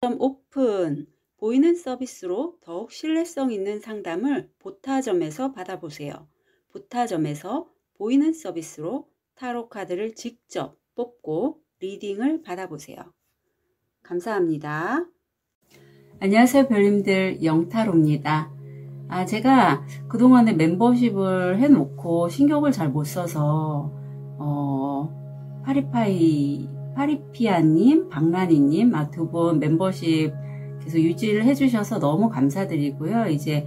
오픈! 보이는 서비스로 더욱 신뢰성 있는 상담을 보타점에서 받아보세요. 보타점에서 보이는 서비스로 타로 카드를 직접 뽑고 리딩을 받아보세요. 감사합니다. 안녕하세요, 별님들. 영타로입니다. 제가 그동안에 멤버십을 해놓고 신경을 잘 못 써서 파리피아님, 박란이님 두 분 멤버십 계속 유지를 해주셔서 너무 감사드리고요. 이제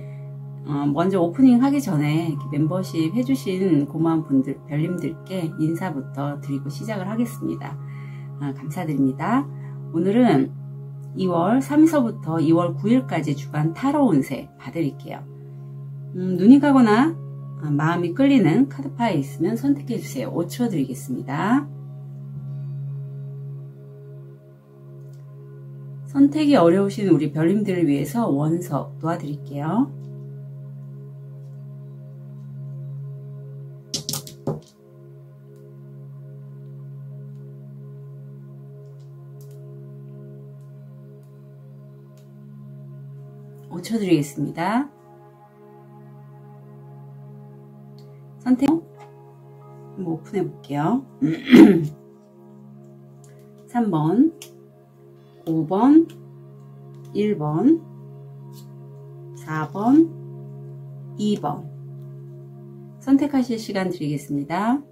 먼저 오프닝 하기 전에 멤버십 해주신 고마운 분들, 별님들께 인사부터 드리고 시작을 하겠습니다. 감사드립니다. 오늘은 2월 3일서부터 2월 9일까지 주간 타로 운세 봐드릴게요. 눈이 가거나 마음이 끌리는 카드파에 있으면 선택해주세요. 5초 드리겠습니다. 선택이 어려우신 우리 별님들을 위해서 원석 도와드릴게요. (5초) 드리겠습니다. 선택 한번 오픈해 볼게요. 3번 5번 1번 4번 2번 선택하실 시간 드리겠습니다.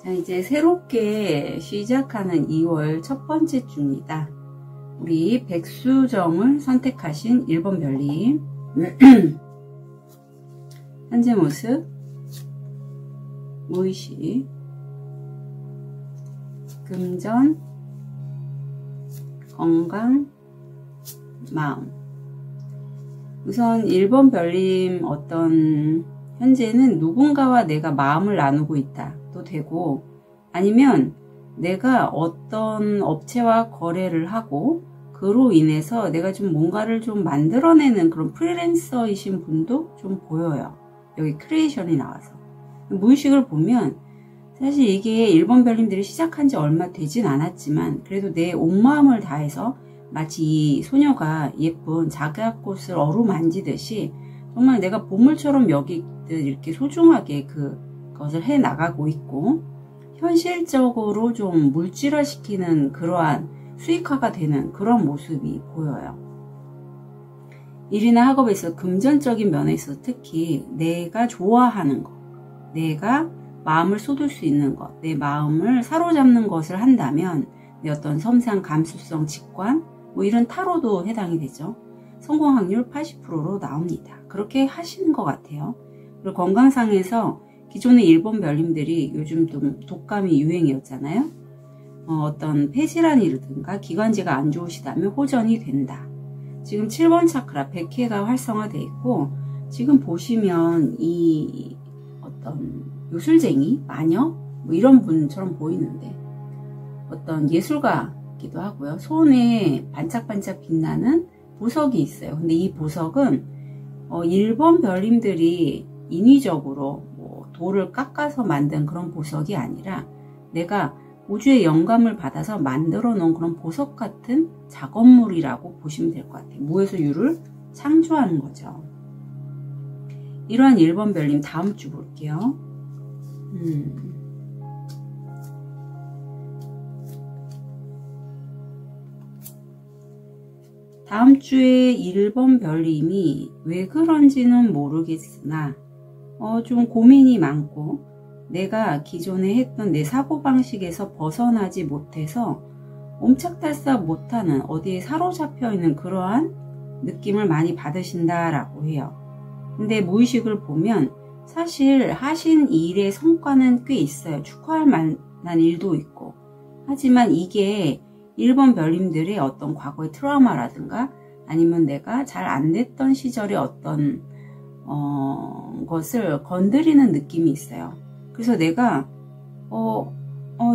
자, 이제 새롭게 시작하는 2월 첫 번째 주입니다. 우리 백수정을 선택하신 1번 별님 현재 모습, 무의식, 금전, 건강, 마음. 우선 1번 별님 현재는 누군가와 내가 마음을 나누고 있다 도 되고, 아니면 내가 어떤 업체와 거래를 하고 그로 인해서 내가 좀 뭔가를 좀 만들어내는 그런 프리랜서이신 분도 좀 보여요. 여기 크리에이션이 나와서 무의식을 보면 사실 이게 1번 별님들이 시작한 지 얼마 되진 않았지만 그래도 내 온 마음을 다해서 마치 이 소녀가 예쁜 작약꽃을 어루만지듯이 정말 내가 보물처럼 여기듯 이렇게 소중하게 그것을 해 나가고 있고, 현실적으로 좀 물질화시키는 그러한 수익화가 되는 그런 모습이 보여요. 일이나 학업에서 금전적인 면에 있어서 특히 내가 좋아하는 것, 내가 마음을 쏟을 수 있는 것, 내 마음을 사로잡는 것을 한다면 내 어떤 섬세한 감수성, 직관 이런 타로도 해당이 되죠. 성공 확률 80%로 나옵니다. 그렇게 하시는 것 같아요. 그리고 건강상에서 기존의 1번 별님들이 요즘 좀 독감이 유행이었잖아요. 어떤 폐질환이라든가 기관지가 안 좋으시다면 호전이 된다. 지금 7번 차크라 100회가 활성화되어 있고, 지금 보시면 이 어떤 요술쟁이, 마녀 이런 분처럼 보이는데 어떤 예술가기도 하고요. 손에 반짝반짝 빛나는 보석이 있어요. 근데 이 보석은 1번 별님들이 인위적으로 돌을 깎아서 만든 그런 보석이 아니라 내가 우주의 영감을 받아서 만들어 놓은 그런 보석 같은 작업물이라고 보시면 될 것 같아요. 무에서 유를 창조하는 거죠. 이러한 1번 별님 다음 주 볼게요. 다음 주에 1번 별님이 왜 그런지는 모르겠으나 좀 고민이 많고 내가 기존에 했던 내 사고방식에서 벗어나지 못해서 옴착달싹 못하는, 어디에 사로잡혀 있는 그러한 느낌을 많이 받으신다라고 해요. 근데 무의식을 보면 사실 하신 일의 성과는 꽤 있어요. 축하할 만한 일도 있고. 하지만 이게 1번 별님들의 어떤 과거의 트라우마라든가 아니면 내가 잘 안 됐던 시절의 어떤 것을 건드리는 느낌이 있어요. 그래서 내가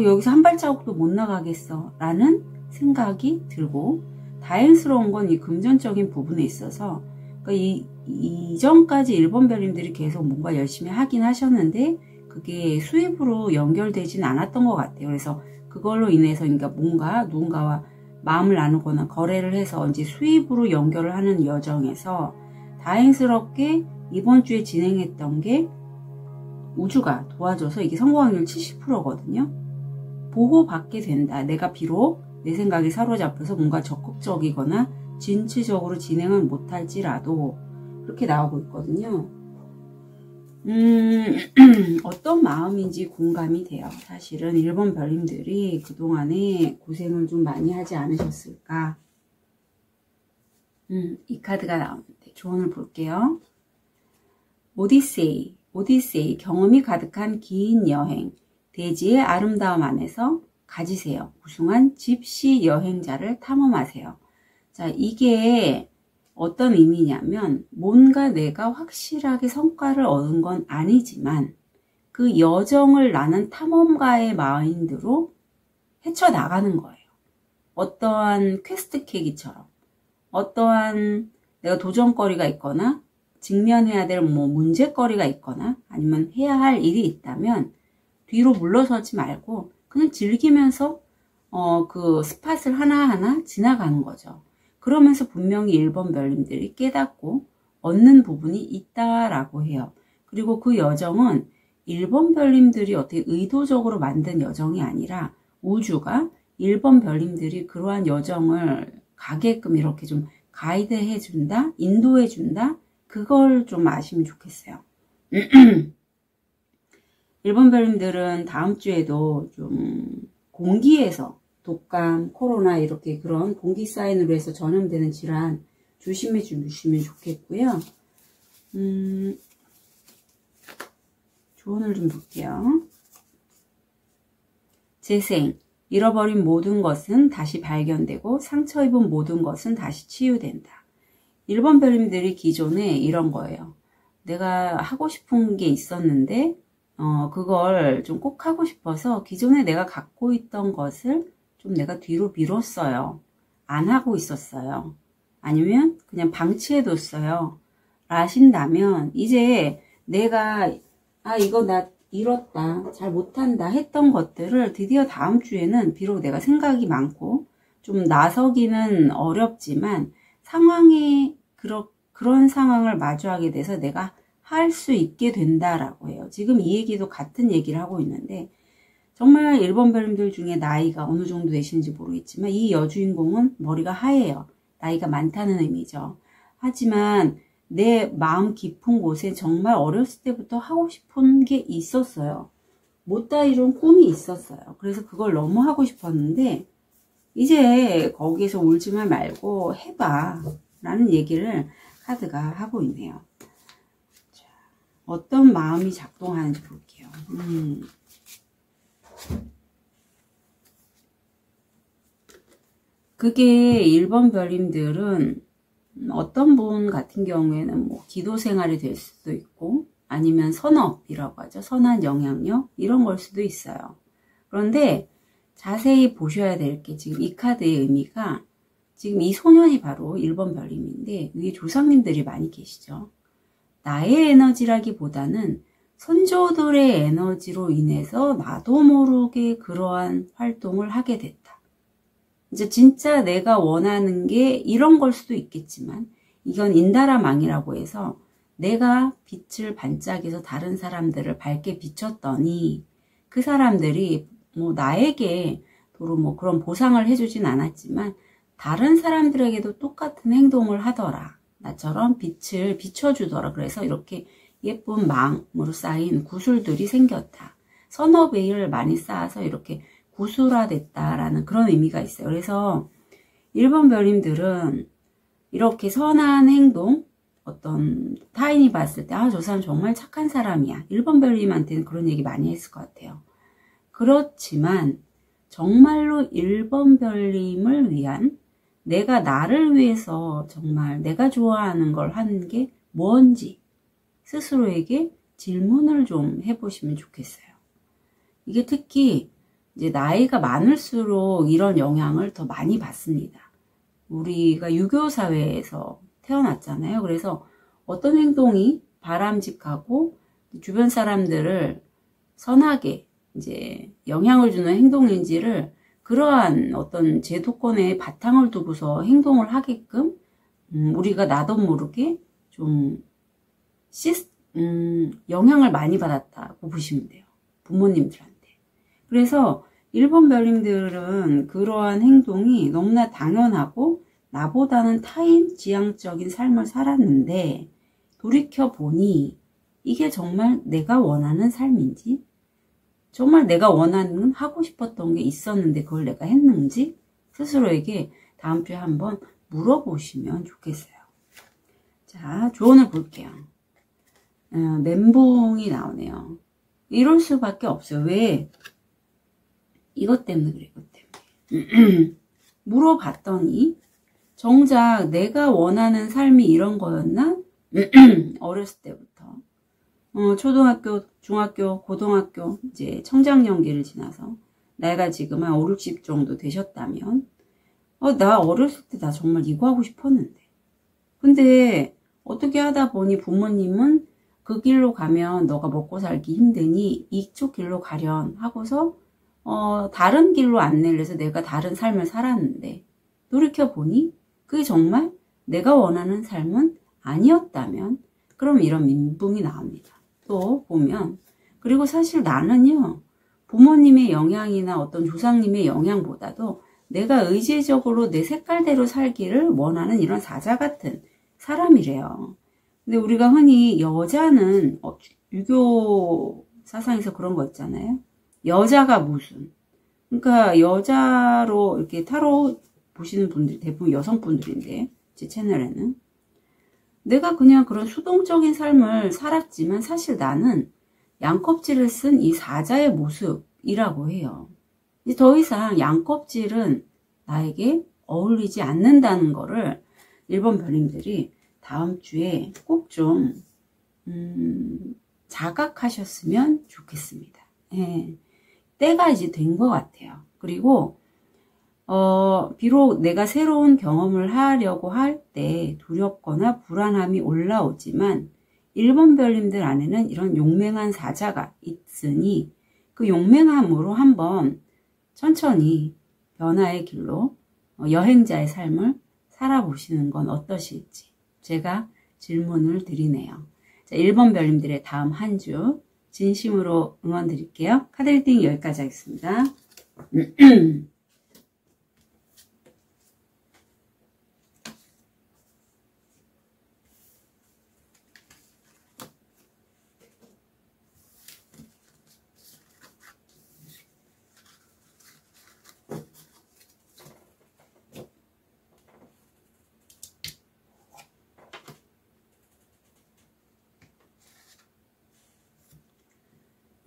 여기서 한 발자국도 못 나가겠어 라는 생각이 들고, 다행스러운 건 이 금전적인 부분에 있어서, 그러니까 이전까지 1번 별님들이 계속 뭔가 열심히 하긴 하셨는데 그게 수입으로 연결되진 않았던 것 같아요. 그래서 그걸로 인해서 그러니까 뭔가 누군가와 마음을 나누거나 거래를 해서 이제 수입으로 연결을 하는 여정에서 다행스럽게 이번 주에 진행했던 게 우주가 도와줘서 이게 성공 확률 70%거든요. 보호받게 된다. 내가 비록 내 생각이 사로잡혀서 뭔가 적극적이거나 진취적으로 진행을 못할지라도 그렇게 나오고 있거든요. 어떤 마음인지 공감이 돼요. 사실은 1번 별님들이 그동안에 고생을 좀 많이 하지 않으셨을까. 이 카드가 나오는데 조언을 볼게요. 오디세이, 경험이 가득한 긴 여행, 대지의 아름다움 안에서 가지세요. 우승한 집시 여행자를 탐험하세요. 자, 이게 어떤 의미냐면 뭔가 내가 확실하게 성과를 얻은 건 아니지만 그 여정을 나는 탐험가의 마인드로 헤쳐나가는 거예요. 어떠한 퀘스트 캐기처럼 어떠한 내가 도전거리가 있거나 직면해야 될 뭐 문제거리가 있거나 아니면 해야 할 일이 있다면 뒤로 물러서지 말고 그냥 즐기면서 그 스팟을 하나하나 지나가는 거죠. 그러면서 분명히 1번 별님들이 깨닫고 얻는 부분이 있다라고 해요. 그리고 그 여정은 1번 별님들이 어떻게 의도적으로 만든 여정이 아니라 우주가 1번 별님들이 그러한 여정을 가게끔 이렇게 좀 가이드해 준다, 인도해 준다, 그걸 좀 아시면 좋겠어요. 1번 별님들은 다음 주에도 좀 공기에서 독감, 코로나 이렇게 그런 공기 사인으로 해서 전염되는 질환 조심해 주시면 좋겠고요. 조언을 좀 볼게요. 재생, 잃어버린 모든 것은 다시 발견되고 상처 입은 모든 것은 다시 치유된다. 1번 별님들이 기존에 이런 거예요. 내가 하고 싶은 게 있었는데 그걸 좀 꼭 하고 싶어서 기존에 내가 갖고 있던 것을 좀 내가 뒤로 미뤘어요. 안 하고 있었어요. 아니면 그냥 방치해뒀어요. 라신다면 이제 내가 이거 나 잃었다, 잘 못한다 했던 것들을 드디어 다음 주에는 비록 내가 생각이 많고 좀 나서기는 어렵지만 상황이 그런 상황을 마주하게 돼서 내가 할 수 있게 된다라고 해요. 지금 이 얘기도 같은 얘기를 하고 있는데 정말 1번 별님들 중에 나이가 어느 정도 되시는지 모르겠지만 이 여주인공은 머리가 하얘요. 나이가 많다는 의미죠. 하지만 내 마음 깊은 곳에 정말 어렸을 때부터 하고 싶은 게 있었어요. 못다 이룬 꿈이 있었어요. 그래서 그걸 너무 하고 싶었는데 이제 거기서 울지만 말고 해봐 라는 얘기를 카드가 하고 있네요. 자, 어떤 마음이 작동하는지 볼게요. 그게 1번 별님들은 어떤 분 같은 경우에는 뭐 기도 생활이 될 수도 있고 아니면 선업이라고 하죠. 선한 영향력 이런 걸 수도 있어요. 그런데 자세히 보셔야 될 게 지금 이 카드의 의미가 지금 이 소년이 바로 1번 별님인데 위에 조상님들이 많이 계시죠. 나의 에너지라기보다는 선조들의 에너지로 인해서 나도 모르게 그러한 활동을 하게 됐다. 이제 진짜 내가 원하는 게 이런 걸 수도 있겠지만 이건 인다라망이라고 해서 내가 빛을 반짝여서 다른 사람들을 밝게 비췄더니 그 사람들이 뭐 나에게 도로 뭐 그런 보상을 해주진 않았지만 다른 사람들에게도 똑같은 행동을 하더라. 나처럼 빛을 비춰주더라. 그래서 이렇게 예쁜 망으로 쌓인 구슬들이 생겼다. 선어베일을 많이 쌓아서 이렇게 구슬화됐다라는 그런 의미가 있어요. 그래서 1번 별님들은 이렇게 선한 행동, 어떤 타인이 봤을 때 저 사람 정말 착한 사람이야. 1번 별님한테는 그런 얘기 많이 했을 것 같아요. 그렇지만 정말로 1번 별님을 위한 내가 나를 위해서 정말 내가 좋아하는 걸 하는 게 뭔지 스스로에게 질문을 좀 해보시면 좋겠어요. 이게 특히 이제 나이가 많을수록 이런 영향을 더 많이 받습니다. 우리가 유교 사회에서 태어났잖아요. 그래서 어떤 행동이 바람직하고 주변 사람들을 선하게 이제 영향을 주는 행동인지를 그러한 어떤 제도권의 바탕을 두고서 행동을 하게끔 우리가 나도 모르게 좀 영향을 많이 받았다고 보시면 돼요. 부모님들한테. 그래서 1번 별님들은 그러한 행동이 너무나 당연하고 나보다는 타인지향적인 삶을 살았는데 돌이켜보니 이게 정말 내가 원하는 삶인지, 정말 내가 원하는 하고 싶었던 게 있었는데 그걸 내가 했는지 스스로에게 다음 주에 한번 물어보시면 좋겠어요. 자, 조언을 볼게요. 멘붕이 나오네요. 이럴 수밖에 없어요. 왜? 이것 때문에 그래, 이것 때문에. 물어봤더니 정작 내가 원하는 삶이 이런 거였나? 어렸을 때부터. 초등학교, 중학교, 고등학교, 이제 청장년기를 지나서 나이가 지금 한 5, 60 정도 되셨다면 나 어렸을 때 나 정말 이거 하고 싶었는데. 근데 어떻게 하다 보니 부모님은 그 길로 가면 너가 먹고 살기 힘드니 이쪽 길로 가련 하고서 다른 길로 안내를 해서 내가 다른 삶을 살았는데 돌이켜보니 그게 정말 내가 원하는 삶은 아니었다면 그럼 이런 멘붕이 나옵니다. 또 보면 그리고 사실 나는요 부모님의 영향이나 어떤 조상님의 영향보다도 내가 의지적으로 내 색깔대로 살기를 원하는 이런 사자 같은 사람이래요. 근데 우리가 흔히 여자는 유교 사상에서 그런 거 있잖아요. 여자가 무슨, 그러니까 여자로 이렇게 타로 보시는 분들이 대부분 여성분들인데 제 채널에는 내가 그냥 그런 수동적인 삶을 살았지만 사실 나는 양껍질을 쓴 이 사자의 모습이라고 해요. 이제 더 이상 양껍질은 나에게 어울리지 않는다는 거를 1번 별님들이 다음 주에 꼭 좀 자각하셨으면 좋겠습니다. 예. 때가 이제 된 것 같아요. 그리고 비록 내가 새로운 경험을 하려고 할 때 두렵거나 불안함이 올라오지만 1번 별님들 안에는 이런 용맹한 사자가 있으니 그 용맹함으로 한번 천천히 변화의 길로 여행자의 삶을 살아보시는 건 어떠실지 제가 질문을 드리네요. 자, 1번 별님들의 다음 한 주 진심으로 응원 드릴게요. 카드 리딩 여기까지 하겠습니다.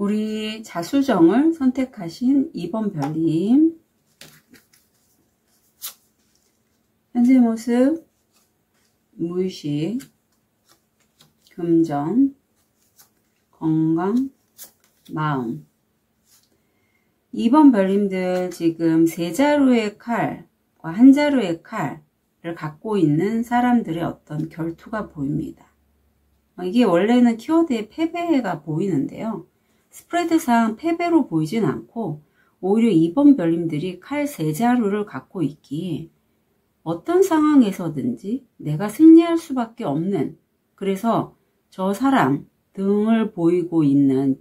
우리 자수정을 선택하신 2번 별님, 현재 모습, 무의식, 금전, 건강, 마음. 2번 별님들 지금 세 자루의 칼과 한 자루의 칼을 갖고 있는 사람들의 어떤 결투가 보입니다. 이게 원래는 키워드의 패배가 보이는데요. 스프레드상 패배로 보이진 않고 오히려 2번 별님들이 칼 세 자루를 갖고 있기에 어떤 상황에서든지 내가 승리할 수밖에 없는, 그래서 저 사람 등을 보이고 있는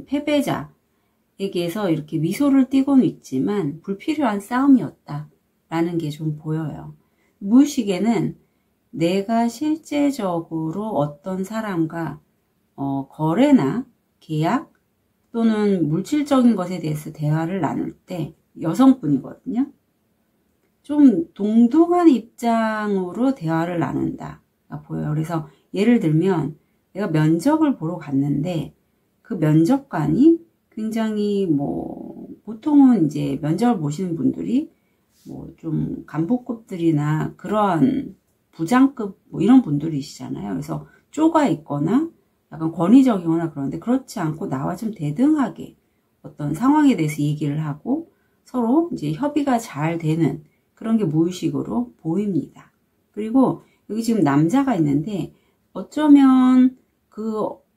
패배자에게서 이렇게 미소를 띠고는 있지만 불필요한 싸움이었다 라는 게 좀 보여요. 무의식에는 내가 실제적으로 어떤 사람과 거래나 계약 또는 물질적인 것에 대해서 대화를 나눌 때 여성분이거든요. 좀 동등한 입장으로 대화를 나눈다가 보여요. 그래서 예를 들면 내가 면접을 보러 갔는데 그 면접관이 굉장히 보통은 이제 면접을 보시는 분들이 좀 간부급들이나 그런 부장급 이런 분들이시잖아요. 그래서 쪼가 있거나 약간 권위적이거나 그런데 그렇지 않고 나와 좀 대등하게 어떤 상황에 대해서 얘기를 하고 서로 이제 협의가 잘 되는 그런 게 무의식으로 보입니다. 그리고 여기 지금 남자가 있는데 어쩌면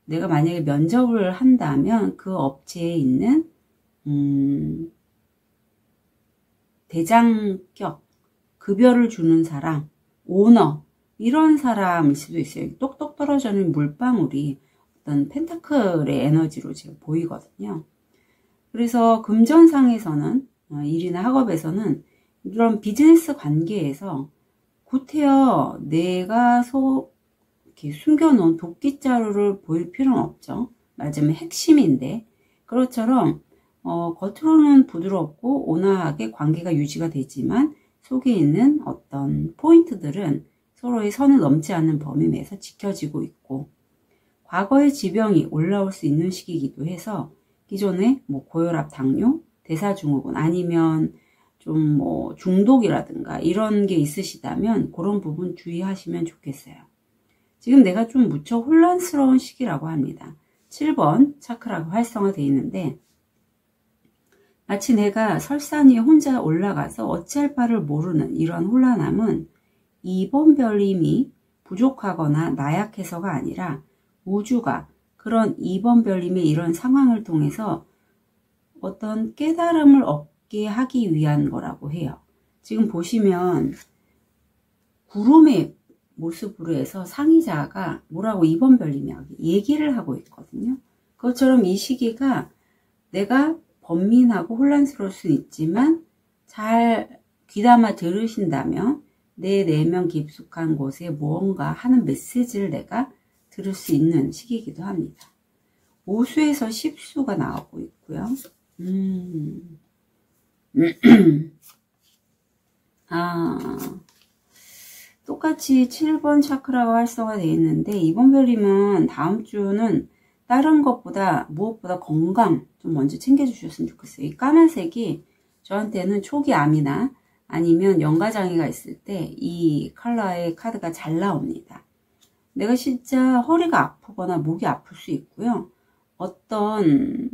내가 만약에 면접을 한다면 그 업체에 있는 대장격 급여를 주는 사람, 오너 이런 사람일 수도 있어요. 똑똑 떨어지는 물방울이 어떤 펜타클의 에너지로 지금 보이거든요. 그래서 금전상에서는 일이나 학업에서는 이런 비즈니스 관계에서 구태여 내가 이렇게 숨겨놓은 도끼자루를 보일 필요는 없죠. 말하자면 핵심인데 그것처럼 겉으로는 부드럽고 온화하게 관계가 유지가 되지만 속에 있는 어떤 포인트들은 서로의 선을 넘지 않는 범위 내에서 지켜지고 있고 과거의 지병이 올라올 수 있는 시기이기도 해서 기존에 고혈압, 당뇨, 대사증후군 아니면 좀 중독이라든가 이런 게 있으시다면 그런 부분 주의하시면 좋겠어요. 지금 내가 좀 무척 혼란스러운 시기라고 합니다. 7번 차크라가 활성화되어 있는데 마치 내가 설산 위에 혼자 올라가서 어찌할 바를 모르는 이런 혼란함은 2번 별님이 부족하거나 나약해서가 아니라 우주가 그런 2번 별님의 이런 상황을 통해서 어떤 깨달음을 얻게 하기 위한 거라고 해요. 지금 보시면 구름의 모습으로 해서 상의자가 뭐라고 2번 별님이 얘기를 하고 있거든요. 그것처럼 이 시기가 내가 번민하고 혼란스러울 수 있지만 잘 귀담아 들으신다면 내 내면 깊숙한 곳에 무언가 하는 메시지를 내가 들을 수 있는 시기이기도 합니다. 5수에서 10수가 나오고 있고요. 똑같이 7번 차크라가 활성화되어 있는데 이번 별님은 다음 주는 다른 것보다 무엇보다 건강 좀 먼저 챙겨주셨으면 좋겠어요. 이 까만색이 저한테는 초기 암이나 아니면 연가장애가 있을 때 이 컬러의 카드가 잘 나옵니다. 내가 진짜 허리가 아프거나 목이 아플 수 있고요. 어떤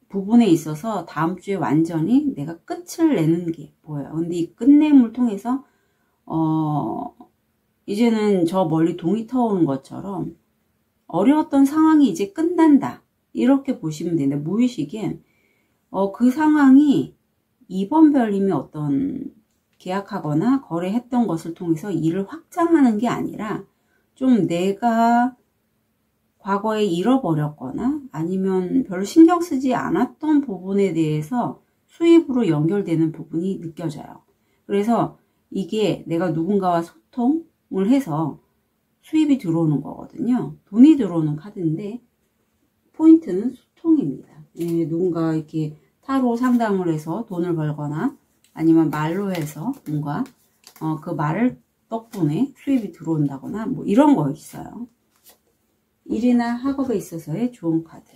부분에 있어서 다음 주에 완전히 내가 끝을 내는 게 보여요. 근데 이 끝냄을 통해서 이제는 저 멀리 동이 터오는 것처럼 어려웠던 상황이 이제 끝난다. 이렇게 보시면 되는데 무의식엔 그 상황이 2번 별님이 어떤 계약하거나 거래했던 것을 통해서 일을 확장하는 게 아니라 좀 내가 과거에 잃어버렸거나 아니면 별로 신경 쓰지 않았던 부분에 대해서 수입으로 연결되는 부분이 느껴져요. 그래서 이게 내가 누군가와 소통을 해서 수입이 들어오는 거거든요. 돈이 들어오는 카드인데 포인트는 소통입니다. 누군가 이렇게 타로 상담을 해서 돈을 벌거나 아니면 말로 해서 뭔가 그 말 덕분에 수입이 들어온다거나 뭐 이런 거 있어요. 일이나 학업에 있어서의 좋은 카드.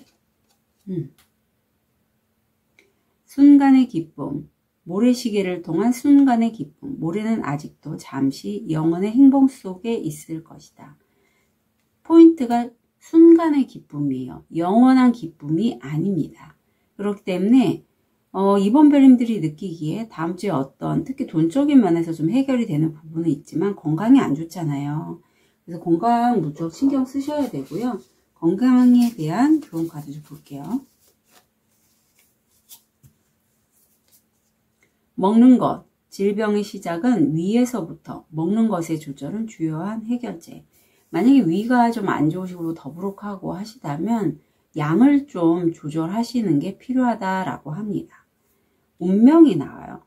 순간의 기쁨. 모래시계를 통한 순간의 기쁨. 모래는 아직도 잠시 영혼의 행복 속에 있을 것이다. 포인트가 순간의 기쁨이에요. 영원한 기쁨이 아닙니다. 그렇기 때문에 이번 별님들이 느끼기에 다음 주에 어떤 특히 돈적인 면에서 좀 해결이 되는 부분은 있지만 건강이 안 좋잖아요. 그래서 건강 무척 신경 쓰셔야 되고요. 건강에 대한 좋은 카드 좀 볼게요. 먹는 것, 질병의 시작은 위에서부터 먹는 것의 조절은 주요한 해결제. 만약에 위가 좀 안 좋으시고 더부룩하고 하시다면 양을 좀 조절하시는 게 필요하다라고 합니다. 운명이 나와요.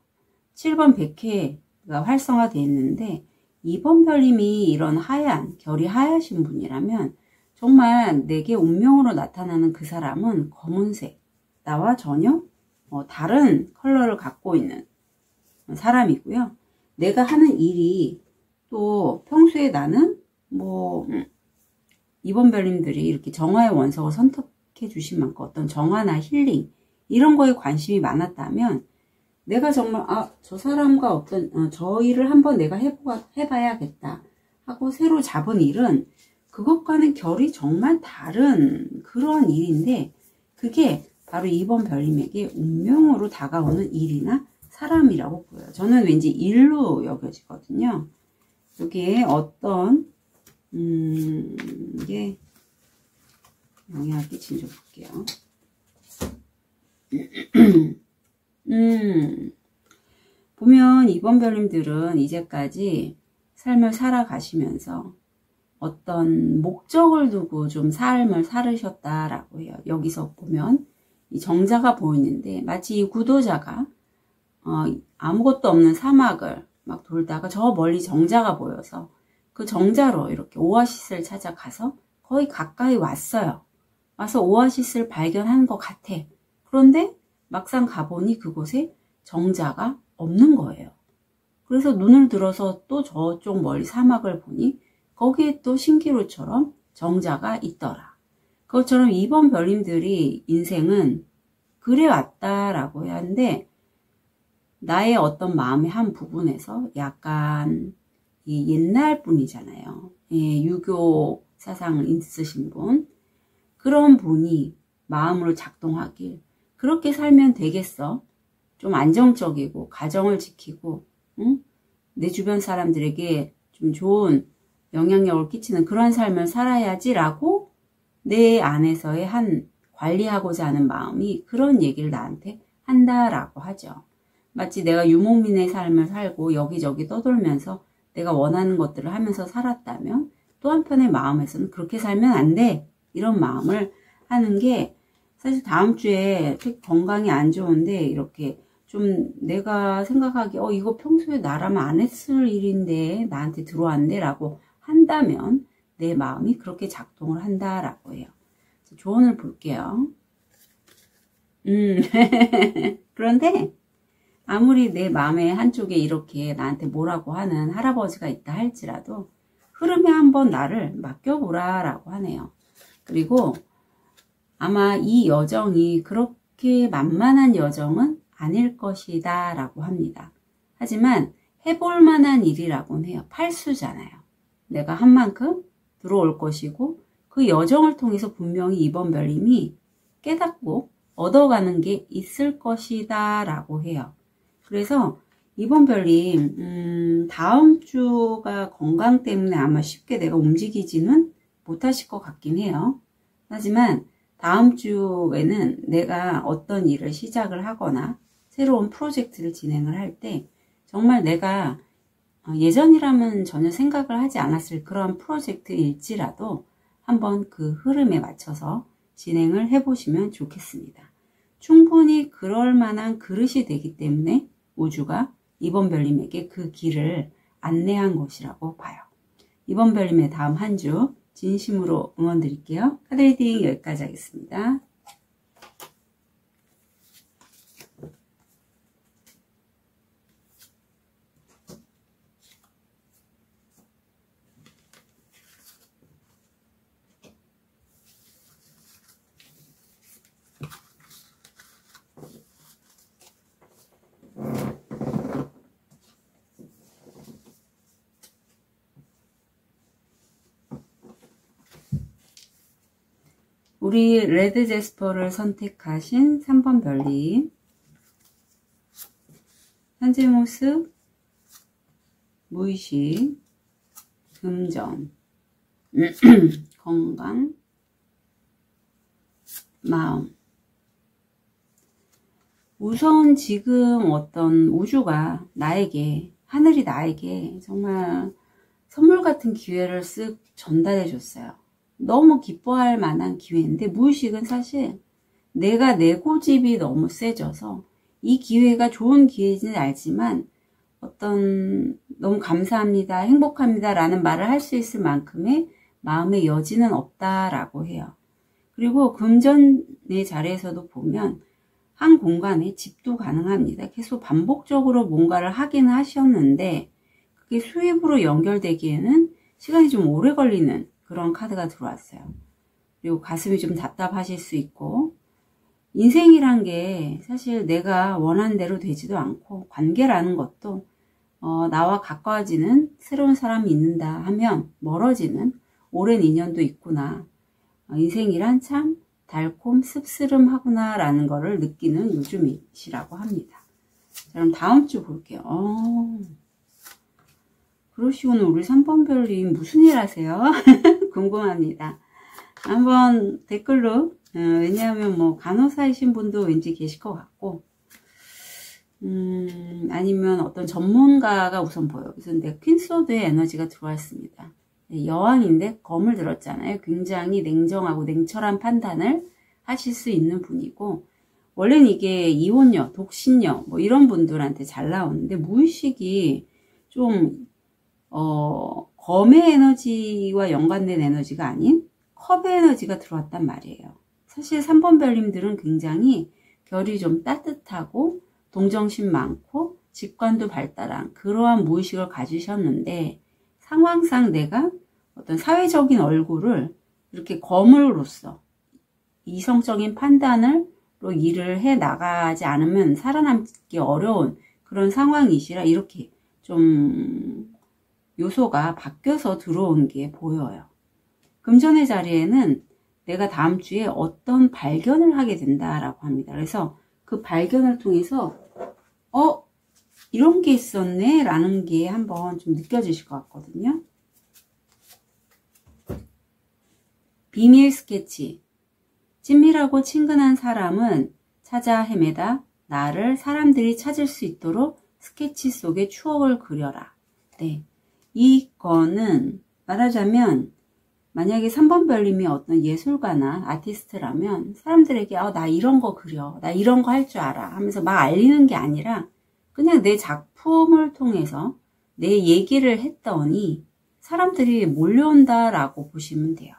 7번 백회가 활성화되어 있는데 2번 별님이 이런 하얀, 결이 하얗신 분이라면 정말 내게 운명으로 나타나는 그 사람은 검은색, 나와 전혀 다른 컬러를 갖고 있는 사람이고요. 내가 하는 일이 또 평소에 나는 이번 별님들이 이렇게 정화의 원석을 선택해 주신 만큼 어떤 정화나 힐링 이런 거에 관심이 많았다면 내가 정말 저 사람과 어떤 저 일을 한번 내가 해봐야겠다 하고 새로 잡은 일은 그것과는 결이 정말 다른 그런 일인데 그게 바로 2번 별님에게 운명으로 다가오는 일이나 사람이라고 보여요. 저는 왠지 일로 여겨지거든요. 여기에 어떤 게 영향을 끼친지 볼게요. 보면 2번 별님들은 이제까지 삶을 살아가시면서 어떤 목적을 두고 좀 삶을 살으셨다라고 해요. 여기서 보면 이 정자가 보이는데 마치 이 구도자가 아무것도 없는 사막을 막 돌다가 저 멀리 정자가 보여서 그 정자로 이렇게 오아시스를 찾아가서 거의 가까이 왔어요. 와서 오아시스를 발견한 것 같아. 그런데 막상 가보니 그곳에 정자가 없는 거예요. 그래서 눈을 들어서 또 저쪽 멀리 사막을 보니 거기에 또 신기루처럼 정자가 있더라. 그것처럼 2번 별님들이 인생은 그래 왔다라고 해야 하는데 나의 어떤 마음의 한 부분에서 약간 옛날 분이잖아요. 유교 사상을 있으신 분. 그런 분이 마음으로 작동하길 그렇게 살면 되겠어. 좀 안정적이고 가정을 지키고 내 주변 사람들에게 좀 좋은 영향력을 끼치는 그런 삶을 살아야지라고 내 안에서의 한 관리하고자 하는 마음이 그런 얘기를 나한테 한다라고 하죠. 마치 내가 유목민의 삶을 살고 여기저기 떠돌면서 내가 원하는 것들을 하면서 살았다면 또 한편의 마음에서는 그렇게 살면 안 돼. 이런 마음을 하는 게 사실 다음 주에 건강이 안 좋은데 이렇게 좀 내가 생각하기에 이거 평소에 나라면 안 했을 일인데 나한테 들어왔네 라고 한다면 내 마음이 그렇게 작동을 한다라고 해요. 조언을 볼게요. 그런데 아무리 내 마음의 한쪽에 이렇게 나한테 뭐라고 하는 할아버지가 있다 할지라도 흐름에 한번 나를 맡겨보라 라고 하네요. 그리고 아마 이 여정이 그렇게 만만한 여정은 아닐 것이다 라고 합니다. 하지만 해볼 만한 일이라고는 해요. 팔수잖아요. 내가 한 만큼 들어올 것이고 그 여정을 통해서 분명히 2번 별님이 깨닫고 얻어가는 게 있을 것이다 라고 해요. 그래서 2번 별님 다음 주가 건강 때문에 아마 쉽게 내가 움직이지는 못하실 것 같긴 해요. 하지만 다음 주에는 내가 어떤 일을 시작을 하거나 새로운 프로젝트를 진행을 할 때 정말 내가 예전이라면 전혀 생각을 하지 않았을 그런 프로젝트일지라도 한번 그 흐름에 맞춰서 진행을 해보시면 좋겠습니다. 충분히 그럴 만한 그릇이 되기 때문에 우주가 2번 별님에게 그 길을 안내한 것이라고 봐요. 2번 별님의 다음 한 주 진심으로 응원 드릴게요. 카드 리딩 여기까지 하겠습니다. 우리 레드 제스퍼를 선택하신 3번 별님, 현재 모습, 무의식, 금전, 건강, 마음. 우선 지금 어떤 우주가 나에게, 하늘이 나에게 정말 선물 같은 기회를 쓱 전달해 줬어요. 너무 기뻐할 만한 기회인데 무의식은 사실 내가 내 고집이 너무 세져서 이 기회가 좋은 기회인지는 알지만 어떤 너무 감사합니다, 행복합니다 라는 말을 할 수 있을 만큼의 마음의 여지는 없다라고 해요. 그리고 금전의 자리에서도 보면 한 공간에 집도 가능합니다. 계속 반복적으로 뭔가를 하긴 하셨는데 그게 수입으로 연결되기에는 시간이 좀 오래 걸리는 그런 카드가 들어왔어요. 그리고 가슴이 좀 답답하실 수 있고 인생이란 게 사실 내가 원하는 대로 되지도 않고 관계라는 것도 나와 가까워지는 새로운 사람이 있는다 하면 멀어지는 오랜 인연도 있구나. 인생이란 참 달콤 씁쓸음하구나 라는 거를 느끼는 요즘이시라고 합니다. 자, 그럼 다음 주 볼게요. 그러시고는 우리 3번 별님 무슨 일 하세요? 궁금합니다. 한번 댓글로, 왜냐하면 뭐 간호사이신 분도 왠지 계실 것 같고, 아니면 어떤 전문가가 우선 보여요. 그래서 내가 퀸소드의 에너지가 들어왔습니다. 여왕인데 검을 들었잖아요. 굉장히 냉정하고 냉철한 판단을 하실 수 있는 분이고, 원래는 이게 이혼녀, 독신녀 뭐 이런 분들한테 잘 나오는데 무의식이 좀 검의 에너지와 연관된 에너지가 아닌 컵의 에너지가 들어왔단 말이에요. 사실 3번 별님들은 굉장히 결이 좀 따뜻하고 동정심 많고 직관도 발달한 그러한 무의식을 가지셨는데, 상황상 내가 어떤 사회적인 얼굴을 이렇게 검으로써 이성적인 판단으로 일을 해 나가지 않으면 살아남기 어려운 그런 상황이시라 이렇게 좀 요소가 바뀌어서 들어온 게 보여요. 금전의 자리에는 내가 다음 주에 어떤 발견을 하게 된다라고 합니다. 그래서 그 발견을 통해서 이런 게 있었네 라는 게 한번 좀 느껴지실 것 같거든요. 비밀 스케치. 친밀하고 친근한 사람은 찾아 헤매다 나를 사람들이 찾을 수 있도록 스케치 속에 추억을 그려라. 네, 이거는 말하자면 만약에 3번 별님이 어떤 예술가나 아티스트라면 사람들에게 나 이런 거 그려, 나 이런 거 할 줄 알아 하면서 막 알리는 게 아니라 그냥 내 작품을 통해서 내 얘기를 했더니 사람들이 몰려온다라고 보시면 돼요.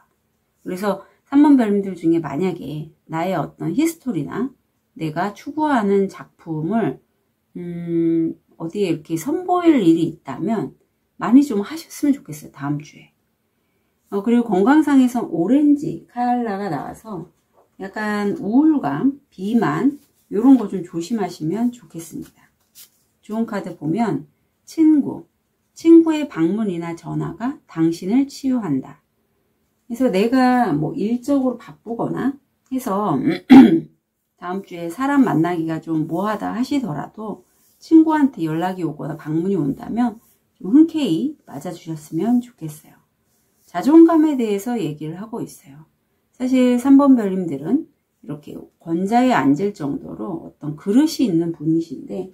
그래서 3번 별님들 중에 만약에 나의 어떤 히스토리나 내가 추구하는 작품을 어디에 이렇게 선보일 일이 있다면 많이 좀 하셨으면 좋겠어요. 다음 주에. 그리고 건강상에서 오렌지 칼라가 나와서 약간 우울감, 비만 이런 거 좀 조심하시면 좋겠습니다. 좋은 카드 보면 친구의 방문이나 전화가 당신을 치유한다. 그래서 내가 뭐 일적으로 바쁘거나 해서 다음 주에 사람 만나기가 좀 뭐하다 하시더라도 친구한테 연락이 오거나 방문이 온다면 좀 흔쾌히 맞아주셨으면 좋겠어요. 자존감에 대해서 얘기를 하고 있어요. 사실 3번 별님들은 이렇게 권자에 앉을 정도로 어떤 그릇이 있는 분이신데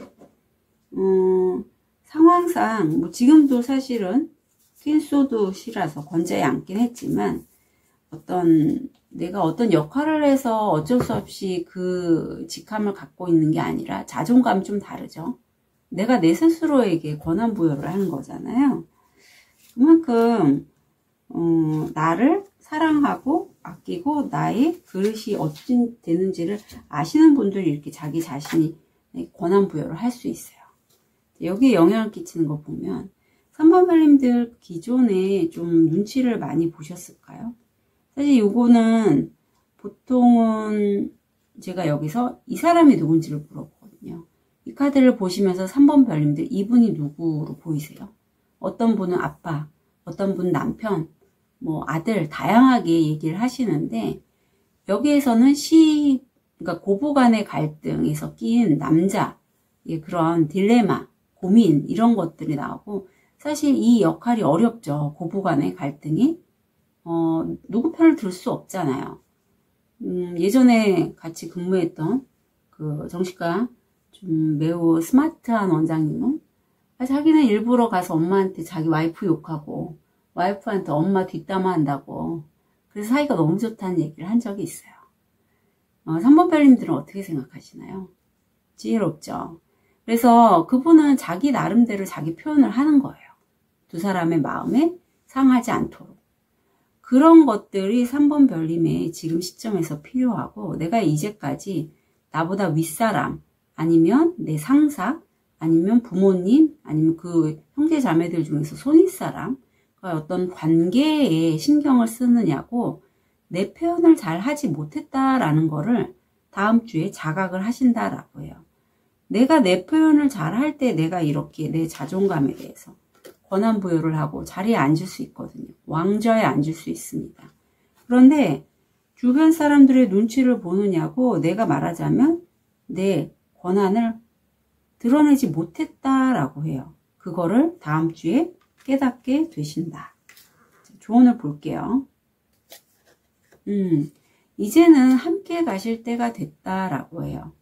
상황상 뭐 지금도 사실은 퀸소드시라서 권자에 앉긴 했지만 내가 어떤 역할을 해서 어쩔 수 없이 그 직함을 갖고 있는 게 아니라 자존감이 좀 다르죠. 내가 내 스스로에게 권한 부여를 하는 거잖아요. 그만큼 나를 사랑하고 아끼고 나의 그릇이 어떻게 되는지를 아시는 분들이 이렇게 자기 자신이 권한 부여를 할 수 있어요. 여기에 영향을 끼치는 거 보면 3번 별님들 기존에 좀 눈치를 많이 보셨을까요? 사실 요거는 보통은 제가 여기서 이 사람이 누군지를 물어보거든요. 이 카드를 보시면서 3번 별님들 이분이 누구로 보이세요? 어떤 분은 아빠, 어떤 분은 남편, 뭐 아들 다양하게 얘기를 하시는데 여기에서는 그러니까 고부간의 갈등에서 끼인 남자의 그런 딜레마, 고민 이런 것들이 나오고 사실 이 역할이 어렵죠. 고부간의 갈등이 누구 편을 들 수 없잖아요. 예전에 같이 근무했던 그 정신과 좀 매우 스마트한 원장님은 자기는 일부러 가서 엄마한테 자기 와이프 욕하고 와이프한테 엄마 뒷담화 한다고 그래서 사이가 너무 좋다는 얘기를 한 적이 있어요. 3번 별님들은 어떻게 생각하시나요? 지혜롭죠. 그래서 그분은 자기 나름대로 자기 표현을 하는 거예요. 두 사람의 마음에 상하지 않도록. 그런 것들이 3번 별님의 지금 시점에서 필요하고 내가 이제까지 나보다 윗사람 아니면 내 상사 아니면 부모님 아니면 그 형제 자매들 중에서 손윗사람 어떤 관계에 신경을 쓰느냐고 내 표현을 잘 하지 못했다라는 거를 다음 주에 자각을 하신다라고 해요. 내가 내 표현을 잘 할 때 내가 이렇게 내 자존감에 대해서 권한 부여를 하고 자리에 앉을 수 있거든요. 왕좌에 앉을 수 있습니다. 그런데 주변 사람들의 눈치를 보느냐고 내가 말하자면 내 권한을 드러내지 못했다라고 해요. 그거를 다음 주에 깨닫게 되신다. 조언을 볼게요. 이제는 함께 가실 때가 됐다라고 해요.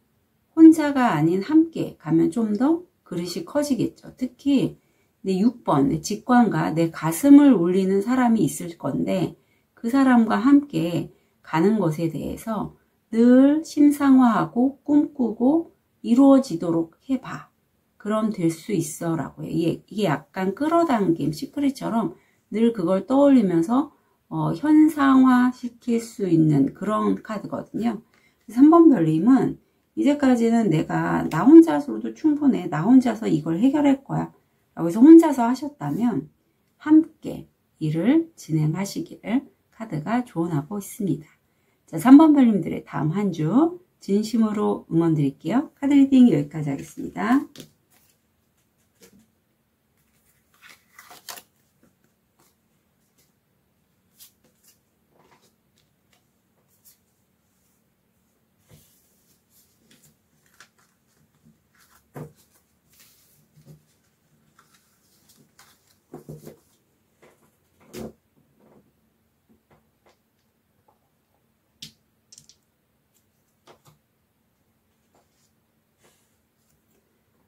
혼자가 아닌 함께 가면 좀 더 그릇이 커지겠죠. 특히 내 6번, 내 직관과 내 가슴을 울리는 사람이 있을 건데 그 사람과 함께 가는 것에 대해서 늘 심상화하고 꿈꾸고 이루어지도록 해봐. 그럼 될 수 있어 라고 해요. 이게 약간 끌어당김, 시크릿처럼 늘 그걸 떠올리면서 현상화 시킬 수 있는 그런 카드거든요. 3번 별님은 이제까지는 내가 나 혼자서도 충분해. 나 혼자서 이걸 해결할 거야. 라고 해서 혼자서 하셨다면 함께 일을 진행하시기를 카드가 조언하고 있습니다. 자, 3번 별님들의 다음 한 주 진심으로 응원 드릴게요. 카드 리딩 여기까지 하겠습니다.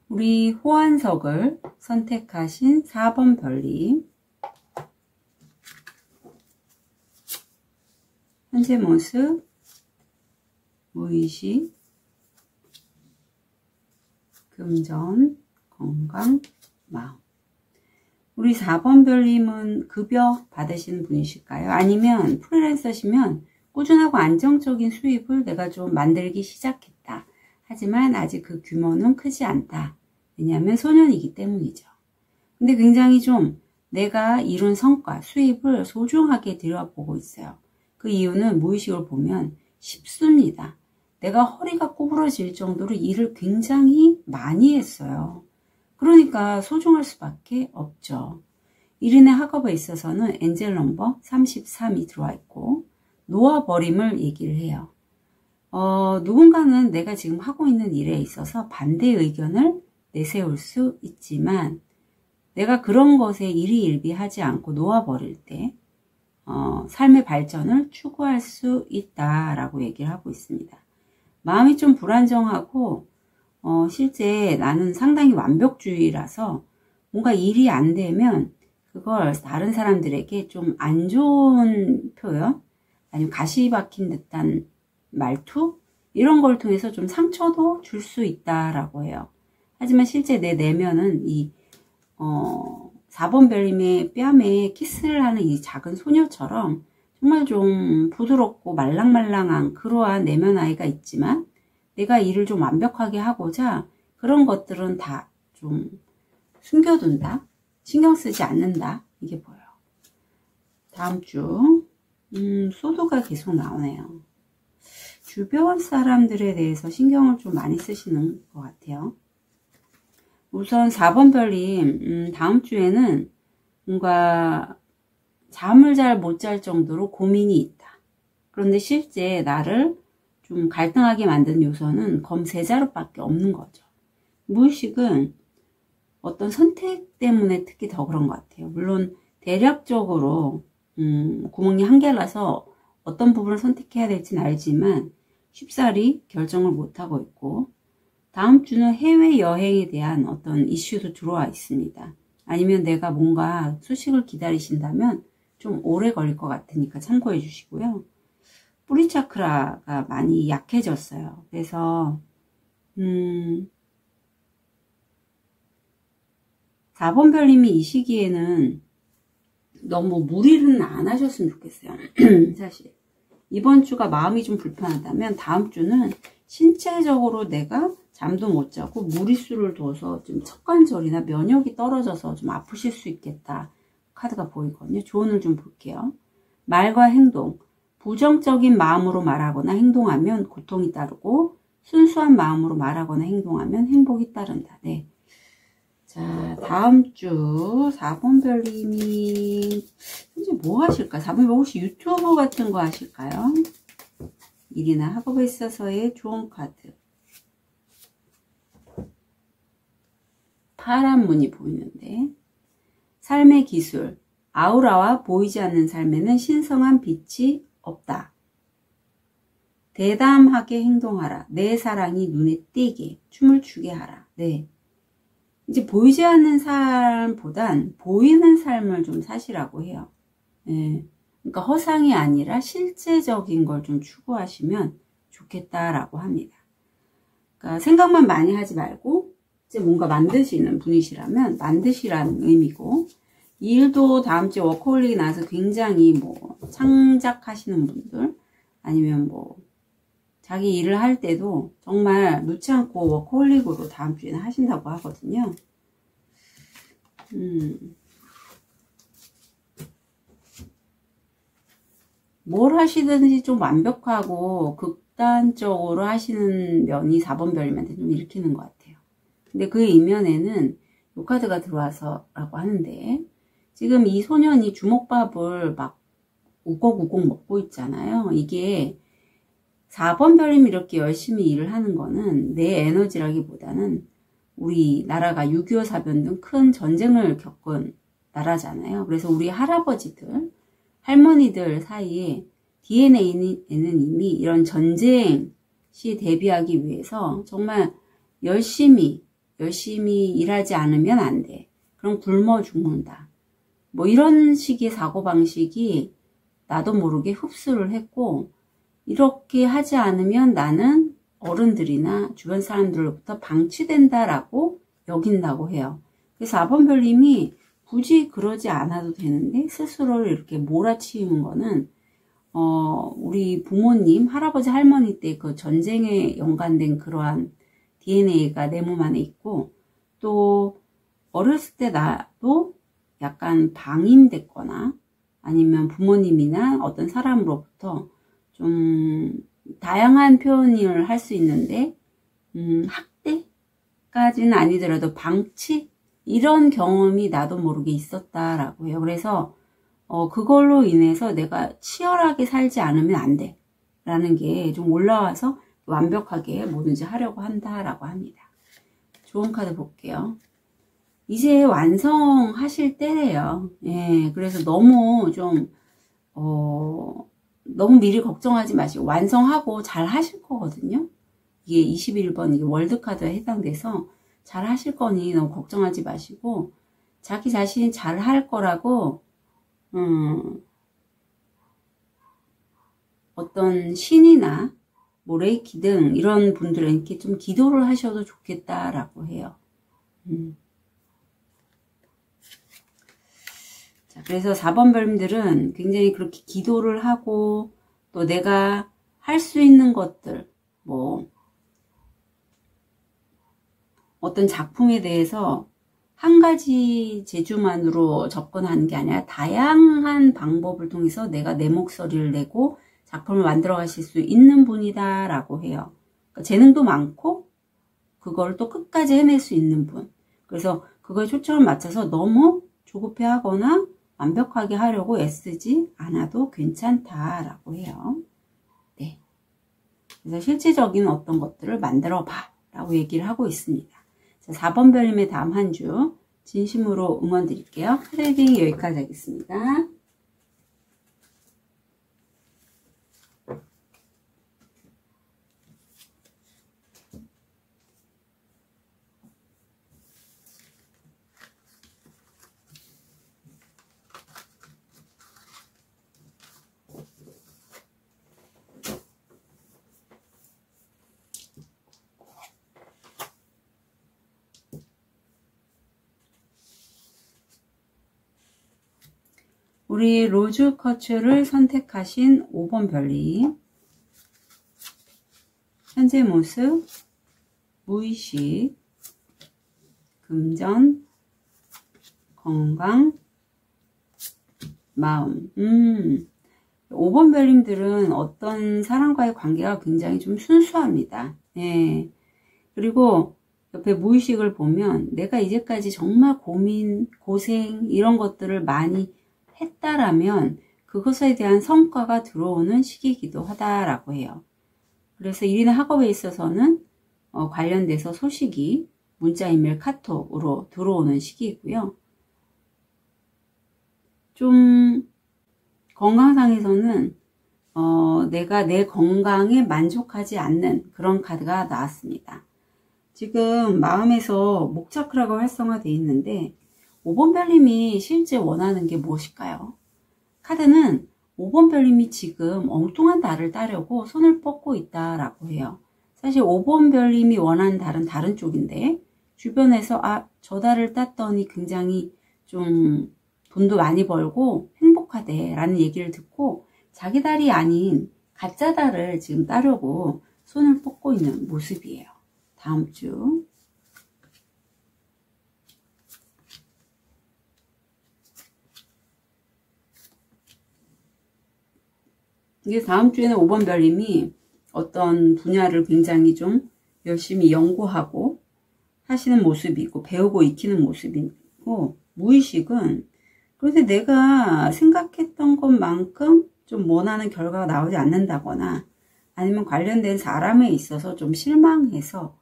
우리 호환석을 선택하신 4번 별님, 현재 모습, 무의식, 금전, 건강, 마음. 우리 4번 별님은 급여 받으시는 분이실까요? 아니면 프리랜서시면 꾸준하고 안정적인 수입을 내가 좀 만들기 시작했다. 하지만 아직 그 규모는 크지 않다. 왜냐하면 소년이기 때문이죠. 근데 굉장히 좀 내가 이룬 성과, 수입을 소중하게 들여다보고 있어요. 그 이유는 무의식을 보면 쉽습니다. 내가 허리가 구부러질 정도로 일을 굉장히 많이 했어요. 그러니까 소중할 수밖에 없죠. 1인의 학업에 있어서는 엔젤 넘버 33이 들어와 있고 놓아버림을 얘기를 해요. 누군가는 내가 지금 하고 있는 일에 있어서 반대 의견을 내세울 수 있지만 내가 그런 것에 일희일비하지 않고 놓아버릴 때 삶의 발전을 추구할 수 있다라고 얘기를 하고 있습니다. 마음이 좀 불안정하고 실제 나는 상당히 완벽주의라서 뭔가 일이 안 되면 그걸 다른 사람들에게 좀 안 좋은 표현 아니면 가시 박힌 듯한 말투 이런 걸 통해서 좀 상처도 줄 수 있다라고 해요. 하지만 실제 내 내면은 이 4번 별님의 뺨에 키스를 하는 이 작은 소녀처럼 정말 좀 부드럽고 말랑말랑한 그러한 내면 아이가 있지만 내가 일을 좀 완벽하게 하고자 그런 것들은 다 좀 숨겨둔다, 신경 쓰지 않는다 이게 보여요. 다음 주 소도가 계속 나오네요. 주변 사람들에 대해서 신경을 좀 많이 쓰시는 것 같아요. 우선 4번 별님 다음 주에는 뭔가 잠을 잘 못 잘 정도로 고민이 있다. 그런데 실제 나를 좀 갈등하게 만든 요소는 검3자루밖에 없는 거죠. 무의식은 어떤 선택 때문에 특히 더 그런 것 같아요. 물론 대략적으로 구멍이 한 개라서 어떤 부분을 선택해야 될지는 알지만 쉽사리 결정을 못하고 있고 다음 주는 해외여행에 대한 어떤 이슈도 들어와 있습니다. 아니면 내가 뭔가 소식을 기다리신다면 좀 오래 걸릴 것 같으니까 참고해 주시고요. 뿌리 차크라가 많이 약해졌어요. 그래서 4번 별님이 이 시기에는 너무 무리는 안 하셨으면 좋겠어요. 사실 이번 주가 마음이 좀 불편하다면 다음 주는 신체적으로 내가 잠도 못 자고 무리수를 둬서 좀 척관절이나 면역이 떨어져서 좀 아프실 수 있겠다 카드가 보이거든요. 조언을 좀 볼게요. 말과 행동, 부정적인 마음으로 말하거나 행동하면 고통이 따르고 순수한 마음으로 말하거나 행동하면 행복이 따른다. 네. 자, 다음 주 4번 별님이 현재 뭐 하실까? 4번 별 혹시 유튜브 같은 거 하실까요? 일이나 학업에 있어서의 좋은 카드. 파란 문이 보이는데, 삶의 기술, 아우라와 보이지 않는 삶에는 신성한 빛이 없다. 대담하게 행동하라. 내 사랑이 눈에 띄게 춤을 추게 하라. 네. 이제 보이지 않는 삶보단 보이는 삶을 좀 사시라고 해요. 네. 그러니까 허상이 아니라 실제적인 걸 좀 추구하시면 좋겠다라고 합니다. 그러니까 생각만 많이 하지 말고 이제 뭔가 만드시는 분이시라면 만드시라는 의미고, 이 일도 다음 주에 워커홀릭이 나와서 굉장히 뭐 창작하시는 분들, 아니면 뭐 자기 일을 할 때도 정말 놓지 않고 워커홀릭으로 다음 주에는 하신다고 하거든요. 뭘 하시든지 좀 완벽하고 극단적으로 하시는 면이 4번 별님한테 좀 읽히는 것 같아요. 근데 그 이면에는 요 카드가 들어와서라고 하는데, 지금 이 소년이 주먹밥을 막 우걱우걱 먹고 있잖아요. 이게 4번 별님이 이렇게 열심히 일을 하는 거는 내 에너지라기보다는 우리 나라가 6.25 사변 등 큰 전쟁을 겪은 나라잖아요. 그래서 우리 할아버지들, 할머니들 사이에 DNA에는 이미 이런 전쟁 시 대비하기 위해서 정말 열심히 일하지 않으면 안 돼. 그럼 굶어 죽는다. 뭐 이런 식의 사고방식이 나도 모르게 흡수를 했고, 이렇게 하지 않으면 나는 어른들이나 주변 사람들로부터 방치된다라고 여긴다고 해요. 그래서 4번 별님이 굳이 그러지 않아도 되는데 스스로를 이렇게 몰아치우는 거는 우리 부모님, 할아버지, 할머니 때 그 전쟁에 연관된 그러한 DNA가 내 몸 안에 있고, 또 어렸을 때 나도 약간 방임됐거나 아니면 부모님이나 어떤 사람으로부터 좀 다양한 표현을 할 수 있는데 학대까지는 아니더라도 방치? 이런 경험이 나도 모르게 있었다라고 해요. 그래서 그걸로 인해서 내가 치열하게 살지 않으면 안 돼 라는 게 좀 올라와서 완벽하게 뭐든지 하려고 한다라고 합니다. 좋은 카드 볼게요. 이제 완성하실 때래요. 예, 그래서 너무 좀 너무 미리 걱정하지 마시고 완성하고 잘 하실 거거든요. 이게 21번 이게 월드카드에 해당돼서 잘 하실 거니 너무 걱정하지 마시고, 자기 자신이 잘 할 거라고 어떤 신이나 뭐 레이키 등 이런 분들에게 좀 기도를 하셔도 좋겠다라고 해요. 자, 그래서 4번 별님들은 굉장히 그렇게 기도를 하고, 또 내가 할 수 있는 것들, 뭐 어떤 작품에 대해서 한 가지 재주만으로 접근하는 게 아니라 다양한 방법을 통해서 내가 내 목소리를 내고 작품을 만들어 가실 수 있는 분이다 라고 해요. 그러니까 재능도 많고 그걸 또 끝까지 해낼 수 있는 분. 그래서 그거에 초점을 맞춰서 너무 조급해 하거나 완벽하게 하려고 애쓰지 않아도 괜찮다라고 해요. 네. 그래서 실질적인 어떤 것들을 만들어 봐 라고 얘기를 하고 있습니다. 자, 4번 별님의 다음 한 주 진심으로 응원 드릴게요. 카드리딩 여기까지 하겠습니다. 우리 로즈 커츠를 선택하신 5번 별님, 현재 모습, 무의식, 금전, 건강, 마음. 5번 별님들은 어떤 사람과의 관계가 굉장히 좀 순수합니다. 예. 그리고 옆에 무의식을 보면 내가 이제까지 정말 고민, 고생 이런 것들을 많이 했다라면 그것에 대한 성과가 들어오는 시기이기도 하다라고 해요. 그래서 일이나 학업에 있어서는 관련돼서 소식이 문자, 이메일, 카톡으로 들어오는 시기이고요. 좀 건강상에서는 내가 내 건강에 만족하지 않는 그런 카드가 나왔습니다. 지금 마음에서 목차크라가 활성화되어 있는데 5번 별님이 실제 원하는 게 무엇일까요? 카드는 5번 별님이 지금 엉뚱한 달을 따려고 손을 뻗고 있다라고 해요. 사실 5번 별님이 원하는 달은 다른 쪽인데 주변에서 저 달을 땄더니 굉장히 좀 돈도 많이 벌고 행복하대 라는 얘기를 듣고 자기 달이 아닌 가짜 달을 지금 따려고 손을 뻗고 있는 모습이에요. 다음 주 이게 다음 주에는 5번 별님이 어떤 분야를 굉장히 좀 열심히 연구하고 하시는 모습이고 배우고 익히는 모습이고 무의식은 그런데 내가 생각했던 것만큼 좀 원하는 결과가 나오지 않는다거나 아니면 관련된 사람에 있어서 좀 실망해서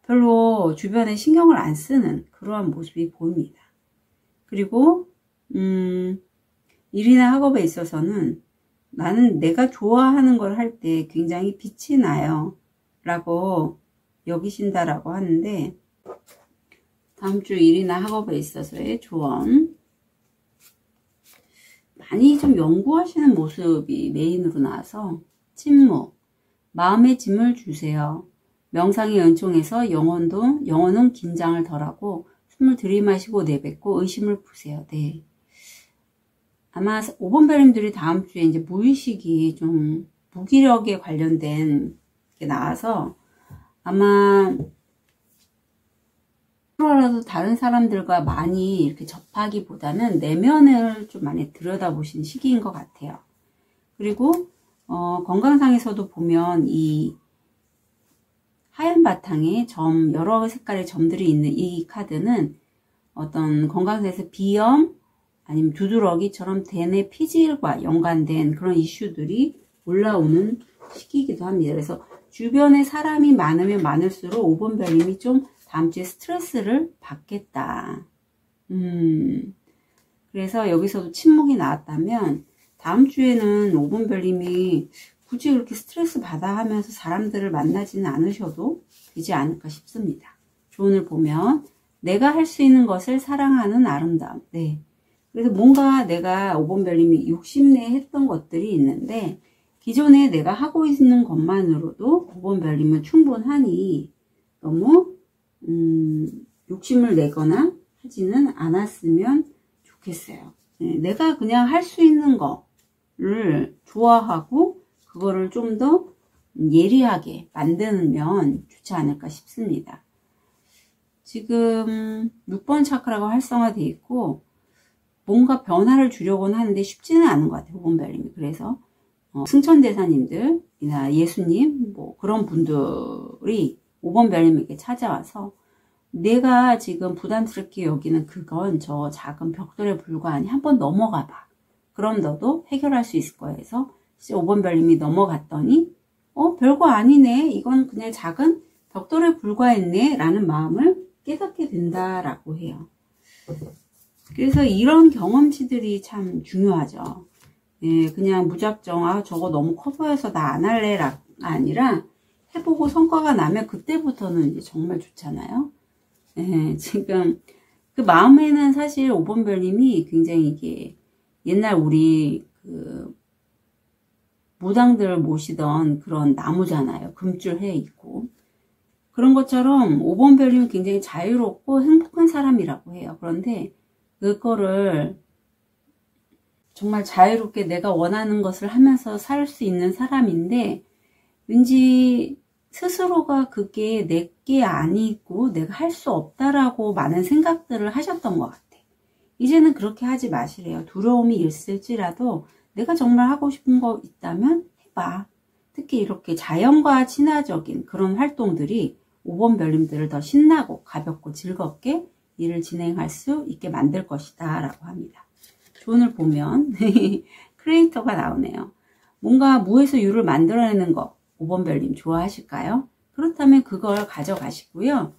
별로 주변에 신경을 안 쓰는 그러한 모습이 보입니다. 그리고 일이나 학업에 있어서는 나는 내가 좋아하는 걸 할 때 굉장히 빛이 나요 라고 여기신다라고 하는데 다음 주 일이나 학업에 있어서의 조언 많이 좀 연구하시는 모습이 메인으로 나와서 침묵, 마음의 짐을 주세요. 명상의 은총에서 영혼은 긴장을 덜하고 숨을 들이마시고 내뱉고 의심을 푸세요. 네. 아마 5번 별님들이 다음 주에 이제 무의식이 좀 무기력에 관련된 게 나와서 아마 라도 다른 사람들과 많이 이렇게 접하기보다는 내면을 좀 많이 들여다보신 시기인 것 같아요. 그리고 건강상에서도 보면 이 하얀 바탕에 여러 색깔의 점들이 있는 이 카드는 어떤 건강상에서 비염 아니면 두드러기처럼 대뇌 피질과 연관된 그런 이슈들이 올라오는 시기이기도 합니다. 그래서 주변에 사람이 많으면 많을수록 5번 별님이 좀 다음 주에 스트레스를 받겠다. 그래서 여기서도 침묵이 나왔다면 다음 주에는 5번 별님이 굳이 그렇게 스트레스 받아 하면서 사람들을 만나지는 않으셔도 되지 않을까 싶습니다. 조언을 보면 내가 할 수 있는 것을 사랑하는 아름다움. 네. 그래서 뭔가 내가 5번 별님이 욕심내 했던 것들이 있는데 기존에 내가 하고 있는 것만으로도 5번 별님은 충분하니 너무 욕심을 내거나 하지는 않았으면 좋겠어요. 네, 내가 그냥 할 수 있는 거를 좋아하고 그거를 좀 더 예리하게 만들면 좋지 않을까 싶습니다. 지금 6번 차크라가 활성화되어 있고 뭔가 변화를 주려고는 하는데 쉽지는 않은 것 같아요. 5번 별님이. 그래서 승천대사님들이나 예수님 뭐 그런 분들이 5번 별님에게 찾아와서 내가 지금 부담스럽게 여기는 그건 저 작은 벽돌에 불과하니 한번 넘어가 봐. 그럼 너도 해결할 수 있을 거야 해서 5번 별님이 넘어갔더니 별거 아니네. 이건 그냥 작은 벽돌에 불과했네 라는 마음을 깨닫게 된다라고 해요. 그래서 이런 경험치들이 참 중요하죠. 예, 그냥 무작정 저거 너무 커 보여서 나 안 할래가 아니라 해보고 성과가 나면 그때부터는 이제 정말 좋잖아요. 예, 지금 그 마음에는 사실 5번 별님이 굉장히 이게 옛날 우리 그 무당들 모시던 그런 나무잖아요. 금줄해 있고 그런 것처럼 5번 별님은 굉장히 자유롭고 행복한 사람이라고 해요. 그런데 그거를 정말 자유롭게 내가 원하는 것을 하면서 살 수 있는 사람인데 왠지 스스로가 그게 내게 아니고 내가 할 수 없다라고 많은 생각들을 하셨던 것 같아. 이제는 그렇게 하지 마시래요. 두려움이 있을지라도 내가 정말 하고 싶은 거 있다면 해봐. 특히 이렇게 자연과 친화적인 그런 활동들이 5번 별님들을 더 신나고 가볍고 즐겁게 일을 진행할 수 있게 만들 것이다 라고 합니다. 조언을 보면 크리에이터가 나오네요. 뭔가 무에서 유를 만들어내는 것 5번 별님 좋아하실까요? 그렇다면 그걸 가져가시고요.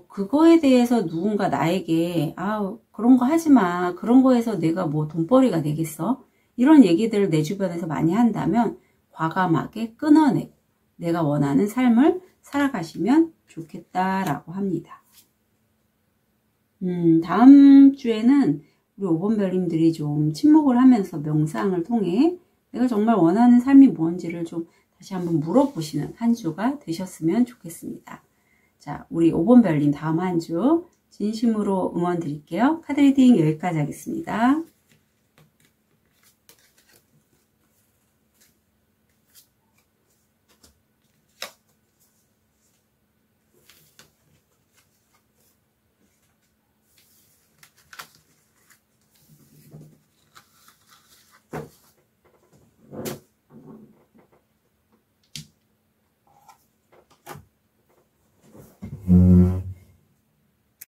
그거에 대해서 누군가 나에게 그런 거 하지 마. 그런 거에서 내가 뭐 돈벌이가 되겠어? 이런 얘기들을 내 주변에서 많이 한다면 과감하게 끊어내고 내가 원하는 삶을 살아가시면 좋겠다라고 합니다. 다음 주에는 우리 5번 별님들이 좀 침묵을 하면서 명상을 통해 내가 정말 원하는 삶이 뭔지를 좀 다시 한번 물어보시는 한 주가 되셨으면 좋겠습니다. 자, 우리 5번 별님 다음 한 주 진심으로 응원 드릴게요. 카드 리딩 여기까지 하겠습니다.